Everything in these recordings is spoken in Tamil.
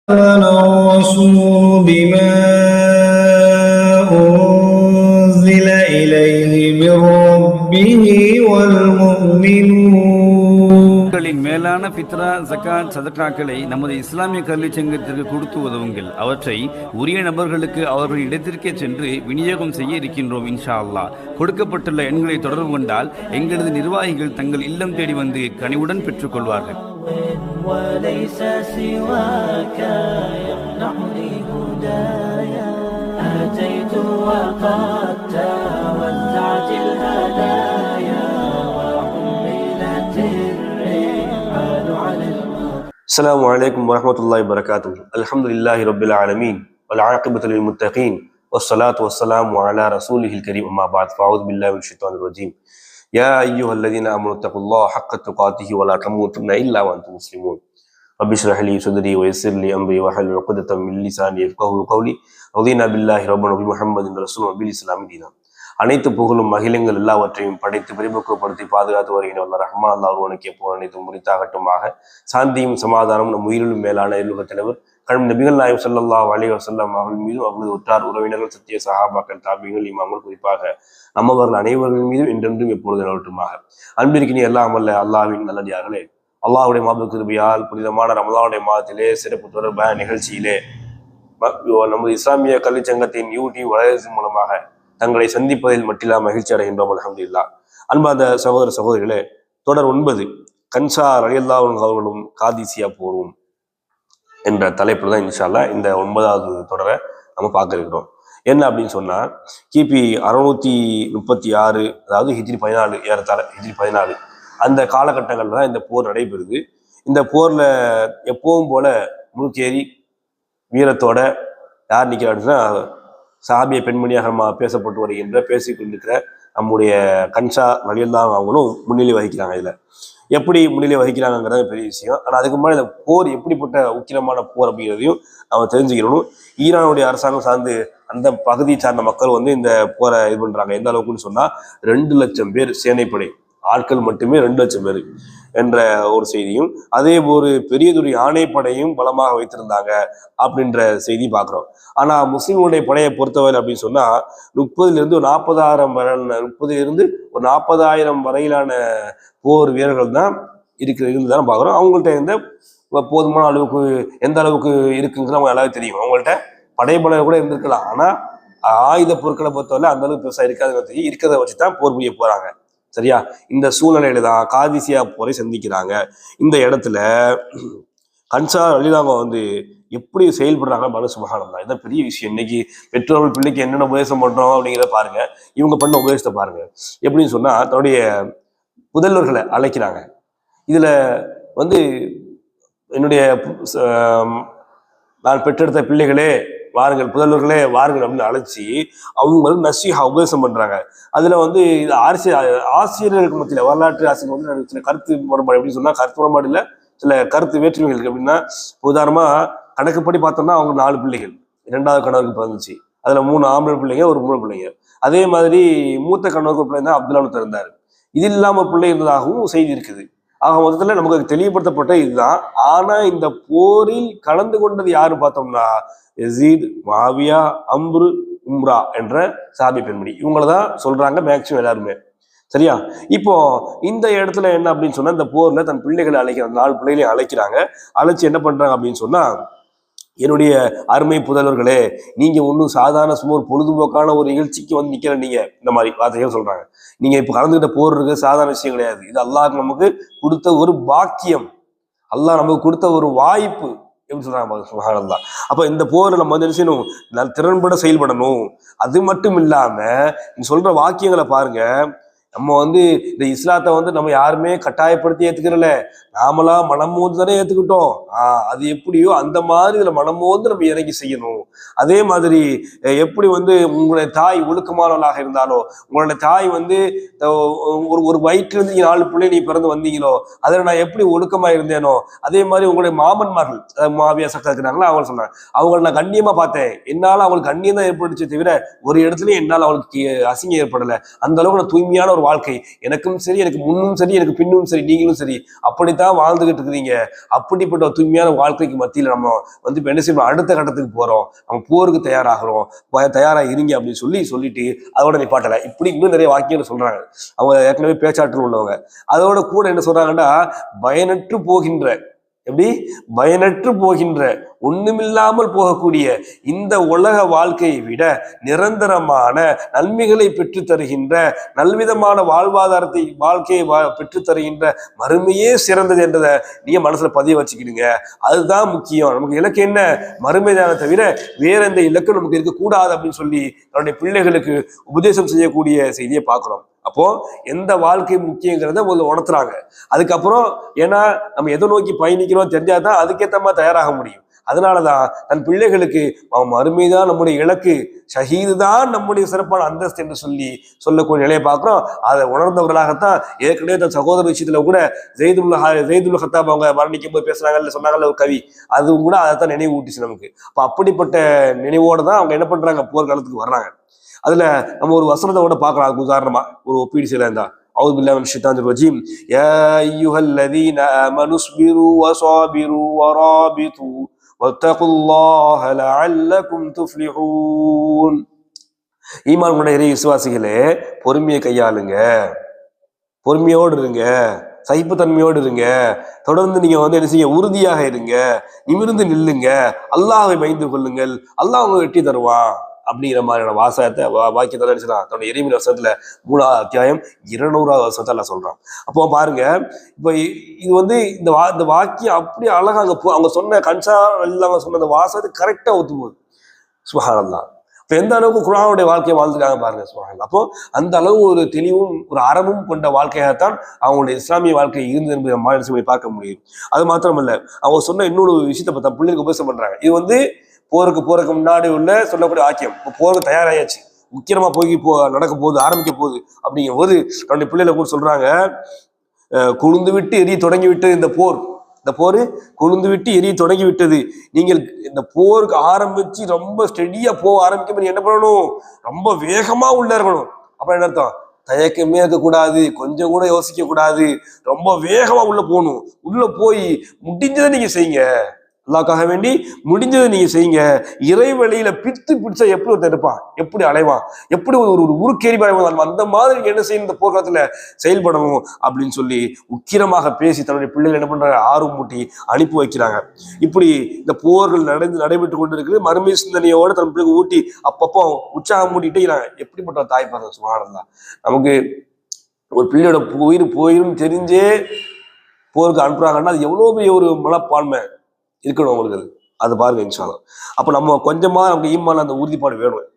الرسول بما أنزل إليه من ربه والمؤمنون. மேலான ஃபித்ரா, ஜகாத், சதகாக்களை நமது இஸ்லாமிய கல்வி சங்கத்திற்கு கொடுத்து உதவுங்கள். அவற்றை உரிய நபர்களுக்கு அவர்கள் இடத்திற்கே சென்று விநியோகம் செய்ய இருக்கின்றோம். இன்ஷா அல்லாஹ். கொடுக்கப்பட்டுள்ள எண்களை தொடர்பு கொண்டால் எங்களது நிர்வாகிகள் தங்கள் இல்லம் தேடி வந்து கனிவுடன் பெற்றுக் கொள்வார்கள். السلام عليكم ورحمة الله وبركاته. الحمد لله رب العالمين والعاقبة للمتقين والصلاة والسلام على رسوله الكريم أما بعد فأعوذ بالله من الشيطان الرجيم. يا أيها الذين آمنوا اتقوا الله حق تقاته ولا تموتن إلا وأنتم مسلمون. رب اشرح لي صدري ويسر لي أمري واحلل عقدة من لساني يفقهوا قولي. رضينا بالله ربا وبمحمد رسولا وبالإسلام دينا. அனைத்து புகழும் மகிழங்கள் எல்லாவற்றையும் படைத்து பரிபக்குவப்படுத்தி பாதுகாத்து வருகின்ற ரஹ்மான் அல்லாஹ் ஒருவனுக்கு எப்போ அனைத்தும் முறித்தாகட்டுமாக. சாந்தியும் சமாதானம் நம் உயிரிலும் மேலான எழுகத்தினவர் கடும் நபிகள் நாயகம் ஸல்லல்லாஹு அலைஹி வஸல்லம் அவர்கள் மீதும் அவர்களது உற்றார் உறவினர்கள், சத்திய சஹாபாக்கள், தாபிகள், இமாம்கள், குறிப்பாக நம்மவர்கள் அனைவர்கள் மீதும் என்றென்றும் எப்பொழுது நிலவட்டுமாக. அன்பிற்கினி எல்லாம் அல்ல அல்லாஹ்வின் நல்லடியார்களே, அல்லாஹ்வுடைய மாபெரும் கிருபையால் புனிதமான ரமலானுடைய மாதத்திலே சிறப்பு தொடர்பான நிகழ்ச்சியிலே நமது இஸ்லாமிய கல்வி சங்கத்தின் யூடியூப் வலைதளத்தின் மூலமாக தங்களை சந்திப்பதில் மட்டில்லா மகிழ்ச்சி அடைகின்றோம். அல்ஹம்துலில்லாஹ். அன்பார்ந்த சகோதர சகோதரிகளே, தொடர் 9 கன்சா ரலியல்லாஹு அன்ஹு அவர்களும் காதிசியா போரும் என்ற தலைப்பில் தான் இன்ஷா அல்லாஹ் இந்த 9வது தொடரை நம்ம பார்க்க இருக்கிறோம். என்ன அப்படின்னு சொன்னா, கிபி 636, அதாவது ஹிஜ்ரி 14, ஏறத்தாழ ஹிஜ்ரி 14 அந்த காலகட்டங்கள்ல தான் இந்த போர் நடைபெறுது. இந்த போர்ல எப்பவும் போல முழுக்கேறி வீரத்தோட யார் நிற்கிறாருன்னா, சஹாபிய பெண்மணியாக பேசப்பட்டு வருகின்ற பேசிக்கொண்டிருக்கிற நம்முடைய கன்சா ரலியல்லாஹு அவங்களும் முன்னிலை வகிக்கிறாங்க. இதுல எப்படி முன்னிலை வகிக்கிறாங்கிறது பெரிய விஷயம். ஆனா அதுக்கு முன்னாடி இந்த போர் எப்படிப்பட்ட உக்கிரமான போர் அப்படிங்கிறதையும் நம்ம தெரிஞ்சுக்கணும். ஈரானுடைய அரசாங்கம் சார்ந்து அந்த பகுதியை சார்ந்த மக்கள் இந்த போரை இது பண்றாங்க. எந்த அளவுக்குன்னு சொன்னா 2 லட்சம் பேர் சேனைப்படை ஆட்கள் மட்டுமே 2 லட்சம் பேர் என்ற ஒரு செய்தியும், அதே ஒரு பெரியதொரு யானைப்படையும் பலமாக வைத்திருந்தாங்க அப்படின்ற செய்தி பார்க்கிறோம். ஆனா முஸ்லிம்களுடைய படையை பொறுத்தவரை அப்படின்னு சொன்னா 30,000 ஒரு 40,000 வரையிலான போர் வீரர்கள் தான் இருந்துதான் பார்க்குறோம். அவங்கள்ட்ட போதுமான அளவுக்கு எந்த அளவுக்கு இருக்குங்கிறது அவங்க எல்லாரும் தெரியும். அவங்கள்ட்ட படைபலம் கூட இருந்திருக்கலாம், ஆனா ஆயுத பொருட்களை பொறுத்தவரை அந்த அளவுக்கு பெருசா இருக்காதுன்னு தெரியும். இருக்கிறத வச்சுதான் போர் புரிய போறாங்க. சரியா? இந்த சூழ்நிலையில தான் காதிசியா போரை சந்திக்கிறாங்க. இந்த இடத்துல கன்சா ரலியல்லாஹு எப்படி செயல்படுறாங்க பாரு, சுப்ஹானல்லாஹ். இதான் பெரிய விஷயம். இன்னைக்கு பெற்றோர்கள் பிள்ளைக்கு என்னென்ன உபதேசம் பண்றோம் அப்படிங்கிறத பாருங்க. இவங்க பண்ண உபதேசத்தை பாருங்க. எப்படின்னு சொன்னா, தன்னுடைய புதல்வர்களை அழைக்கிறாங்க. இதுல என்னுடைய நான் பெற்றெடுத்த பிள்ளைகளே வாருங்கள், புதல்வர்களே வாருங்கள் அப்படின்னு அழைச்சி அவங்க நசீஹா உபதேசம் பண்றாங்க. அதுல ஆசிரியர்களுக்கு மத்தியில வரலாற்று ஆசிரியர் சில கருத்து முரண்பாடு. எப்படி சொன்னா, கருத்து முரண்பாடு இல்ல, சில கருத்து வேற்றுமைகள் இருக்கு. அப்படின்னா, உதாரணமா கணக்குப்படி பார்த்தோம்னா அவங்க 4 பிள்ளைகள் 2வது கணவருக்கு பிறந்துச்சு. அதுல 3 ஆம்பளை பிள்ளைங்க, ஒரு 3 பிள்ளைங்க. அதே மாதிரி மூத்த கணவருக்கு பிள்ளை தான் அப்துல்லான்னு இருந்தாரு. இது இல்லாம ஒரு பிள்ளை இருந்ததாகவும் செய்தி இருக்குது. ஆக மொத்தத்துல நமக்கு தெளிவுபடுத்தப்பட்ட இதுதான். ஆனா இந்த போரில் கலந்து கொண்டது யாரு பார்த்தோம்னா, யசீத், முஆவியா, அம்ரு, உம்ரா என்ற சாபி பெண்மணி. இவங்களதான் சொல்றாங்க மேக்சிமம் எல்லாருமே. சரியா? இப்போ இந்த இடத்துல என்ன அப்படின்னு சொன்னா, இந்த போர்ல தன் பிள்ளைகளை அழைக்கிறாங்க, 4 பிள்ளைகளையும் அழைக்கிறாங்க. அழைச்சு என்ன பண்றாங்க அப்படின்னு சொன்னா, என்னுடைய அருமை புதல்வர்களே, நீங்க ஒன்றும் சாதாரண சும்மா ஒரு பொழுதுபோக்கான ஒரு நிகழ்ச்சிக்கு நிக்கிற நீங்க இந்த மாதிரி வார்த்தைகள் சொல்றாங்க. நீங்க இப்ப கலந்துகிட்ட போர் இருக்கு, சாதாரண விஷயம் கிடையாது. இது அல்லாஹ் நமக்கு கொடுத்த ஒரு பாக்கியம், அல்லாஹ் நமக்கு கொடுத்த ஒரு வாய்ப்பு. எப்படி சொல்றாங்க சுப்ஹானல்லாஹ். அப்ப இந்த போரை நம்ம என்ன செய்யணும், திறன்பட செயல்படணும். அது மட்டும் இல்லாம நீ சொல்ற வாக்கியங்களை பாருங்க. நம்ம இந்த இஸ்லாத்தை நம்ம யாருமே கட்டாயப்படுத்தி ஏத்துக்கிறல, நாமளா மனமோந்து தானே ஏத்துக்கிட்டோம். அது எப்படியோ அந்த மாதிரி இதுல மனமோந்து நம்ம இறங்கி செய்யணும். அதே மாதிரி எப்படி உங்களுடைய தாய் ஒழுக்கமானவளாக இருந்தாலோ, உங்களுடைய தாய் ஒரு வயிற்றிலிருந்து 4 பிள்ளை நீ பிறந்து வந்தீங்களோ, அதுல நான் எப்படி ஒழுக்கமா இருந்தேனோ, அதே மாதிரி உங்களுடைய மாமன்மார்கள் முஆவியா சக்கா இருக்கிறாங்களா, அவங்க சொன்னாங்க, அவங்களை நான் கண்ணியமா பார்த்தேன். என்னால அவங்களுக்கு கண்ணியம் தான் ஏற்பட்டுச்சே தவிர ஒரு இடத்துலயும் என்னால் அவங்களுக்கு அசிங்கம் ஏற்படலை. அந்த அளவுக்கு நான் தூய்மையான ஒரு வாழ்க்கை, எனக்கும் சரி, எனக்கு முன்னும் சரி, எனக்கு பின்னும் சரி, நீங்களும் சரி, அப்படித்தான் தான் வாழ்ந்துகிட்டு இருக்கிறீங்க. அப்படிப்பட்ட ஒரு தூய்மையான வாழ்க்கைக்கு மத்தியில் நம்ம வந்து இப்ப என்ன செய்யணும், அடுத்த கட்டத்துக்கு போறோம், நம்ம போருக்கு தயாராகிறோம், தயாரா இருங்க அப்படின்னு சொல்லிட்டு அதோட நிப்பாட்டல. இப்படி இன்னும் நிறைய வாக்கியங்கள் சொல்றாங்க. அவங்க ஏற்கனவே பேச்சாற்றல் உள்ளவங்க. அதோட கூட என்ன சொல்றாங்கன்னா, பயனற்று போகின்ற, எப்படி பயனற்று போகின்ற, ஒண்ணுமில்லாமல் போகக்கூடிய இந்த உலக வாழ்க்கையை விட நிரந்தரமான நன்மைகளை பெற்று தருகின்ற, நல்விதமான வாழ்க்கையை பெற்று தருகின்ற மறுமையே சிறந்தது என்றதை நீங்க மனசுல பதிய வச்சுக்கிடுங்க. அதுதான் முக்கியம். நமக்கு இலக்கு என்ன? மறுமைதான தவிர வேற எந்த இலக்கு நமக்கு இருக்கக்கூடாது அப்படின்னு சொல்லி தன்னுடைய பிள்ளைகளுக்கு உபதேசம் செய்யக்கூடிய செய்தியை பார்க்கிறோம். அப்போ எந்த வாழ்க்கை முக்கியங்கிறத முதல்ல உணர்த்துறாங்க. அதுக்கப்புறம் ஏன்னா நம்ம எதை நோக்கி பயணிக்கிறோம் தெரிஞ்சாதான் அதுக்கேற்ற மாதிரி தயாராக முடியும். அதனாலதான் தன் பிள்ளைகளுக்கு மறுமைதான் நம்முடைய இலக்கு, ஷஹீது தான் நம்முடைய சிறப்பான அந்தஸ்து என்று சொல்லக்கூடிய நிலையை பார்க்கிறோம். அதை உணர்ந்தவர்களாகத்தான் ஏற்கனவே தன் சகோதர விஷயத்துல கூட ஜெய்துல் ஹத்தாப் அவங்க மரணிக்கும் போது பேசுறாங்கல்ல, சொன்னாங்கல்ல ஒரு கவி, அதுவும் கூட அதைத்தான் நினைவு ஊட்டிச்சு நமக்கு. அப்ப அப்படிப்பட்ட நினைவோடு தான் அவங்க என்ன பண்றாங்க, போர்க்காலத்துக்கு வர்றாங்க. அதுல நம்ம ஒரு வசனத்தை கூட பார்க்கலாம். அதுக்கு உதாரணமா ஒரு ஒப்பீடு செய்யலாம். أعوذ بالله من الشيطان الرجيم يا أيها الذين آمنوا اصبروا وصابروا ورابطوا واتقوا الله لعلكم تفلحون. ஈமான் கொண்ட இறை விசுவாசிகளே, பொறுமையை கையாளுங்க, பொறுமையோடு இருங்க, சகிப்புத்தன்மையோடு இருங்க, தொடர்ந்து நீங்க வந்து என்ன செய்ய, உறுதியாக இருங்க, நிமிர்ந்து நில்லுங்க, அல்லாஹ்வை பயந்து கொள்ளுங்கள், அல்லாஹ் உங்களுக்கு வெற்றி தருவான் அப்படிங்கிற மாதிரியான வாக்கியத்தை நினைச்சுதான் தன்னுடைய இறைமையின் வசனத்துல 3வது அத்தியாயம் 200வது வசனத்தை எல்லாம் சொல்றான். அப்போ பாருங்க, இப்ப இது வந்து இந்த வாக்கியம் அப்படி அழகா அவங்க சொன்ன கன்சா இல்லாம சொன்ன அந்த வாசத்தை கரெக்டா ஒத்து போகுது. சுப்ஹானல்லாஹ். இப்ப எந்த அளவுக்கு குர்ஆனுடைய வாழ்க்கையை வாழ்ந்துட்டாங்க பாருங்க. சுப்ஹானல்லாஹ். அப்போ அந்த அளவு ஒரு தெளிவும் ஒரு அறமும் கொண்ட வாழ்க்கையாகத்தான் அவங்களுடைய இஸ்லாமிய வாழ்க்கை இருந்தது என்பதை நம்ம பார்க்க முடியும். அது மாத்திரமல்ல, அவங்க சொன்ன இன்னொரு விஷயத்தை பார்த்தா பிள்ளைகளுக்கு உபதேசம் பண்றாங்க. இது வந்து போருக்கு முன்னாடி உள்ள சொல்லக்கூடிய வாக்கியம். இப்போ போருக்கு தயாராயாச்சு, முக்கியமா நடக்க போகுது, ஆரம்பிக்க போகுது. அப்படிங்கும் போது நம்முடைய பிள்ளைகளை கூட சொல்றாங்க, கொழுந்து விட்டு எரிய தொடங்கி விட்டது இந்த போர் கொழுந்து விட்டு எரிய தொடங்கி விட்டது. நீங்கள் இந்த போருக்கு ஆரம்பிச்சு ரொம்ப ஸ்டெடியா ஆரம்பிக்கும் என்ன பண்ணணும், ரொம்ப வேகமா உள்ள இருக்கணும். அப்ப என்ன அர்த்தம், தயக்கமே இருக்கக்கூடாது, கொஞ்சம் கூட யோசிக்க கூடாது, ரொம்ப வேகமா உள்ள போகணும். உள்ள போய் முடிஞ்சதை நீங்க செய்யுங்க, அல்லாஹ்க்காக வேண்டி முடிஞ்சதை நீங்க செய்யுங்க. இறைவழியில பிடிச்சா எப்படி ஒருத்தர் இருப்பான், எப்படி அலைவான், எப்படி ஒரு உருக்கேறி அந்த மாதிரி என்ன செய்யணும், இந்த போர்க்காலத்துல செயல்படணும் அப்படின்னு சொல்லி உக்கிரமாக பேசி தன்னுடைய பிள்ளைகள் என்ன பண்றாங்க, ஆர்வம் மூட்டி அனுப்பி வைக்கிறாங்க. இப்படி இந்த போர்கள் நடைபெற்று கொண்டு இருக்குது. மறுமை சிந்தனையோட தன் பிள்ளைங்க ஊட்டி அப்பப்போ உற்சாகம் மூட்டிட்டே இருக்கிறாங்க. எப்படிப்பட்ட தாய் பாருங்க. சுப்ஹானல்லாஹ். நமக்கு ஒரு பிள்ளையோட உயிர் போயிரும் தெரிஞ்சே போருக்கு அனுப்புறாங்கன்னா அது எவ்வளவு பெரிய ஒரு மனப்பான்மை இருக்கணும் அவங்களுக்கு. அது பாருங்க இன்ஷா அல்லாஹ். அப்ப நம்ம கொஞ்சமா நமக்கு ஈமான்ல அந்த உறுதிப்பாடு வேணும்.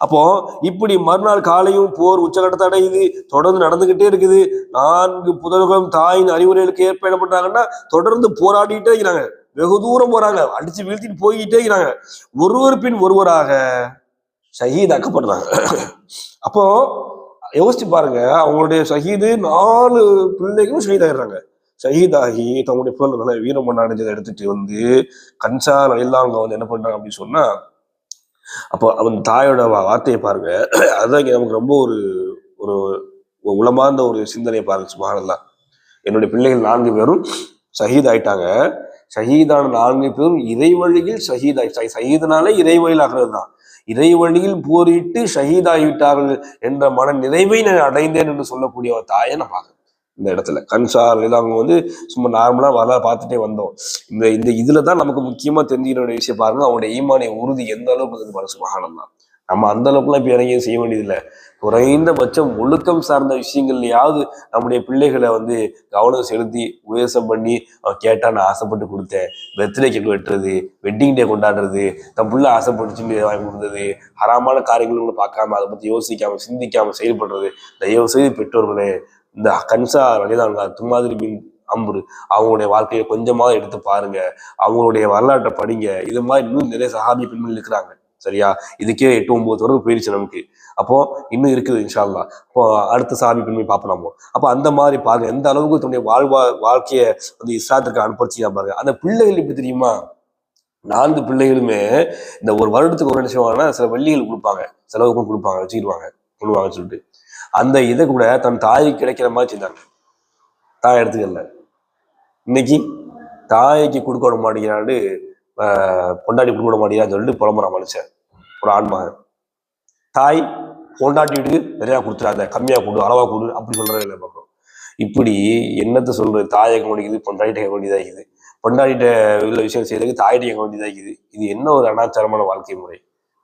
அப்போ இப்படி மறுநாள் காலையும் போர் உச்சகட்டத்தை அடையுது, தொடர்ந்து நடந்துகிட்டே இருக்குது. 4 புதல்களும் தாயின் அறிவுரைகளுக்கு ஏற்ப என்ன பண்றாங்கன்னா தொடர்ந்து போராடிட்டே இருக்கிறாங்க. வெகு தூரம் போறாங்க, அடிச்சு வீழ்த்திட்டு போய்கிட்டே இருக்கிறாங்க. ஒருவர் பின் ஒருவராக ஷஹீதாக்கப்படுறாங்க. அப்போ யோசிச்சு பாருங்க, அவங்களுடைய ஷஹீது 4 பிள்ளைகளும் ஷஹீதாயிடுறாங்க. ஷஹீதாகி தங்களுடைய புகழ் வீரமண்ண அடைஞ்சதை எடுத்துட்டு வந்து கன்சா எல்லாம் அவங்க வந்து என்ன பண்றாங்க அப்படின்னு சொன்னா, அப்போ அவன் தாயோட வார்த்தையை பாருங்க. அதுதான் இங்க நமக்கு ரொம்ப ஒரு உளமார்ந்த ஒரு சிந்தனையை பாருங்க. சுப்ஹானல்லாஹ். என்னுடைய பிள்ளைகள் 4 பேரும் ஷஹீத் ஆயிட்டாங்க. ஷஹீதான 4 பேரும் இறைவழியில் ஷஹீதுனாலே இறைவழியில் ஆகிறது தான். இறைவழியில் போரிட்டு ஷஹீதாகிவிட்டார்கள் என்ற மன நிறைவை நான் அடைந்தேன் என்று சொல்லக்கூடிய ஒரு தாயை நான் பார்க்கிறேன். இந்த இடத்துல கன்சார் அவங்க வந்து சும்மா நார்மலா வரலாறு பார்த்துட்டே வந்தோம். இந்த இதுலதான் நமக்கு முக்கியமா தெரிஞ்சுக்கிற விஷயம் பாருங்க, அவங்களுடைய ஈமானிய உறுதி எந்த அளவுக்கு பாருங்க. சுப்ஹானல்லாஹ். நம்ம அந்த அளவுக்குலாம் இப்ப இறங்கியும் செய்ய வேண்டியதில்லை. குறைந்தபட்சம் ஒழுக்கம் சார்ந்த விஷயங்கள்லயாவது நம்முடைய பிள்ளைகளை வந்து கவனம் செலுத்தி உபதேசம் பண்ணி அவன் கேட்டா நான் ஆசைப்பட்டு கொடுத்தேன், பர்த்டே கேக் வெட்டுறது, வெட்டிங் டே கொண்டாடுறது, தன் பிள்ளை ஆசைப்பட்டுச்சு வாங்கி கொடுத்தது, ஹராமான காரியங்களும் பார்க்காம அதை பத்தி யோசிக்காம சிந்திக்காம செயல்படுறது. தயவு செய்து பெற்றோர்களே, இந்த கன்சா வழிதாங்க தும்மாதிரி பின் அம்புரு அவங்களுடைய வாழ்க்கையை கொஞ்சமாக எடுத்து பாருங்க, அவங்களுடைய வரலாற்றை படிங்க. இது மாதிரி இன்னும் நிறைய சஹாபி பெண்கள் இருக்கிறாங்க. சரியா, இதுக்கே 8-9 தொடர்பு போயிடுச்சு நமக்கு. அப்போ இன்னும் இருக்குது இன்ஷா அல்லாஹ். அப்போ அடுத்த சஹாபி பெண்கள் பார்ப்போம். அப்போ அந்த மாதிரி பாருங்க, எந்த அளவுக்கு தன்னுடைய வாழ்க்கையை வந்து இஸ்லாத்திற்கு அனுப்பிச்சியா பாருங்க. அந்த பிள்ளைகள் எப்படி தெரியுமா, 4 பிள்ளைகளுமே இந்த ஒரு வருடத்துக்கு ஒரு நிமிஷம் சில வெள்ளிகள் கொடுப்பாங்க, செலவுக்கும் கொடுப்பாங்க, வச்சுக்கிடுவாங்க கொள்வாங்கன்னு சொல்லிட்டு அந்த இதை கூட தன் தாய்க்கு கிடைக்கிற மாதிரி செஞ்சாங்க. தாய் எடுத்துக்கல, இன்னைக்கு தாய்க்கு கொடுக்க விட மாட்டேங்கிறான்னு பொண்டாட்டி கொடுக்க விட மாட்டேங்கிறான்னு சொல்லிட்டு புலம்புறான் மனுஷன், ஒரு ஆண்மகன். தாய் பொண்டாட்டி வீட்டுக்கு நிறையா கொடுத்துறாங்க, கம்மியாக கொடு, அளவா கொடு அப்படி சொல்றது இல்லை பார்க்குறோம். இப்படி என்னத்தை சொல்றது, தாயை கேட்க வேண்டியது, பொண்டாட்டி கேட்க வேண்டியதாகிது, பொண்டாட்டிகிட்ட உள்ள விஷயம் செய்யறதுக்கு தாயிட்ட கேட்க வேண்டியதாகிது. இது என்ன ஒரு அனாச்சாரமான வாழ்க்கை முறை?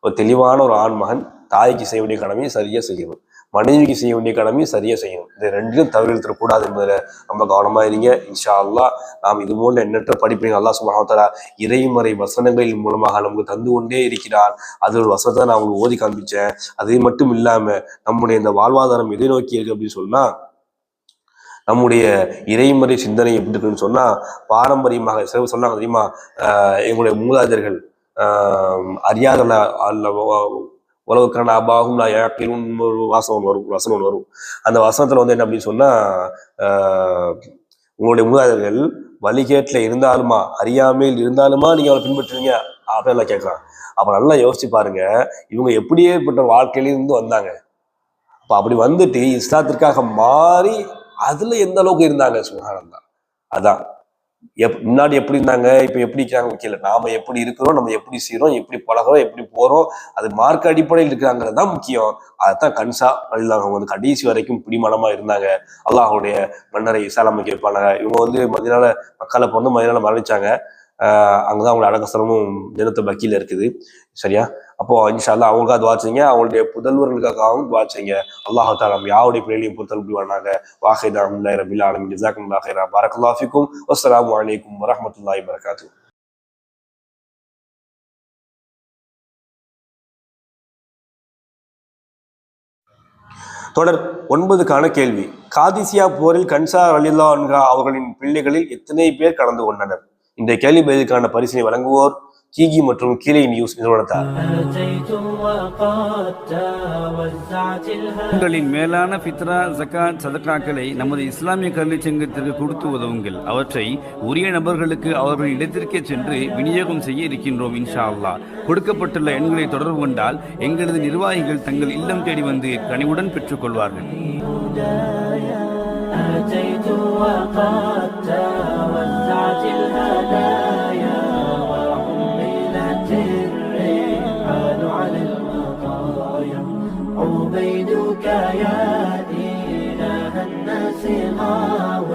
ஒரு தெளிவான ஒரு ஆண்மகன் தாய்க்கு செய்ய வேண்டிய கடமையை சரியா செய்யணும், மனைவிக்கு செய்ய வேண்டிய கடமையை சரியா செய்யணும். இந்த ரெண்டிலும் தவிர்த்திடக்கூடாது என்பதில் ரொம்ப கவனமா இருங்க. இன்ஷா அல்லாஹ் நாம் இது போன்ற எண்ணற்ற படிப்பினை அல்லாஹ் சுப்ஹானஹு வ தஆலா இறைமறை வசனங்களின் மூலமாக நமக்கு தந்து கொண்டே இருக்கிறார். அது ஒரு வசனத்தை நான் உங்களுக்கு ஓதி காண்பிச்சேன். அது மட்டும் இல்லாம நம்முடைய இந்த வாழ்வாதாரம் எதை நோக்கி இருக்கு அப்படின்னு சொன்னா, நம்முடைய இறைமறை சிந்தனை எப்படி இருக்குன்னு சொன்னா, பாரம்பரியமாக சிலர் சொன்னாங்க தெரியுமா, எங்களுடைய மூதாதையர்கள் அறியாத உலகக்கான அபாகும் ஒரு வசனம் வரும். அந்த வசனத்துல வந்து என்ன அப்படின்னு சொன்னா, உங்களுடைய மூதாதையர்கள் வழிகேட்டுல இருந்தாலுமா அறியாமையில் இருந்தாலுமா நீங்க அவளை பின்பற்றுவீங்க அப்படின்னு கேட்கறான். அப்ப நல்லா யோசிச்சு பாருங்க, இவங்க எப்படியேப்பட்ட வாழ்க்கையிலிருந்து வந்தாங்க. அப்ப அப்படி வந்துட்டு இஸ்லாத்திற்காக மாறி அதுல எந்த அளவுக்கு இருந்தாங்க, சுப்ஹானல்லாஹ். அதான் முன்னாடி எப்படி இருந்தாங்க, இப்ப எப்படி இருக்காங்க முக்கியம். நாம எப்படி இருக்கிறோம், நம்ம எப்படி செய்யறோம், எப்படி பழகிறோம், எப்படி போறோம், அது மார்க் அடிப்படையில் இருக்கிறாங்கிறது தான் முக்கியம். அதைத்தான் கன்சா அல்லாஹ் வந்து கடைசி வரைக்கும் பிடிமானமா இருந்தாங்க. அல்லாஹுடைய மன்னரை இசாலாமைக்கு வைப்பாங்க. இவங்க வந்து மதினால மக்களை பிறந்து மதினால மரணிச்சாங்க. அங்கதான் அவங்களோட அடக்கஸ்தலமும் ஜன்னத்து பக்கீல இருக்குது. சரியா? அப்போ இன்ஷா அல்லாஹ் அவங்களுக்காக துவா செய்யுங்க, அவங்களுடைய புதல்வர்களுக்காகவும் துவா செய்யுங்க. அல்லாஹ் தஆலா யாவுடைய பிள்ளைகளையும் பொறுத்தல் புரிவானாக. வாஹிதா அல்ஹம்துலில்லாஹி ரப்பில் ஆலமீன். ஜஸாக்குமுல்லாஹு கைரா. பரக்கல்லாஹு ஃபீக்கும். வஸ்ஸலாமு அலைக்கும் வரஹ்மத்துல்லாஹி வபரகாத்துஹு. தொடர் 9க்கான கேள்வி. காதிசியா போரில் கன்சா ரலியல்லாஹு அன்ஹா அவர்களின் பிள்ளைகளில் எத்தனை பேர் கலந்து கொண்டனர்? இந்த கேள்வி பதிலுக்கான பரிசினை வழங்குவோர் கீகி மற்றும் கீரை நியூஸ் நிறுவனத்தார். உங்களின் மேலான ஃபித்ரா, ஜகாத், சதகாக்களை நமது இஸ்லாமிய கல்வி சங்கத்திற்கு கொடுத்து உதவுங்கள். அவற்றை உரிய நபர்களுக்கு அவர்கள் இடத்திற்கே சென்று விநியோகம் செய்ய இருக்கின்றோம் இன்ஷா அல்லாஹ். கொடுக்கப்பட்டுள்ள எண்களை தொடர்பு கொண்டால் எங்களது நிர்வாகிகள் தங்கள் இல்லம் தேடி வந்து கனிவுடன் பெற்றுக் கொள்வார்கள். عبيدك يا إله الناس غاو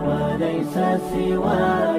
وليس سواه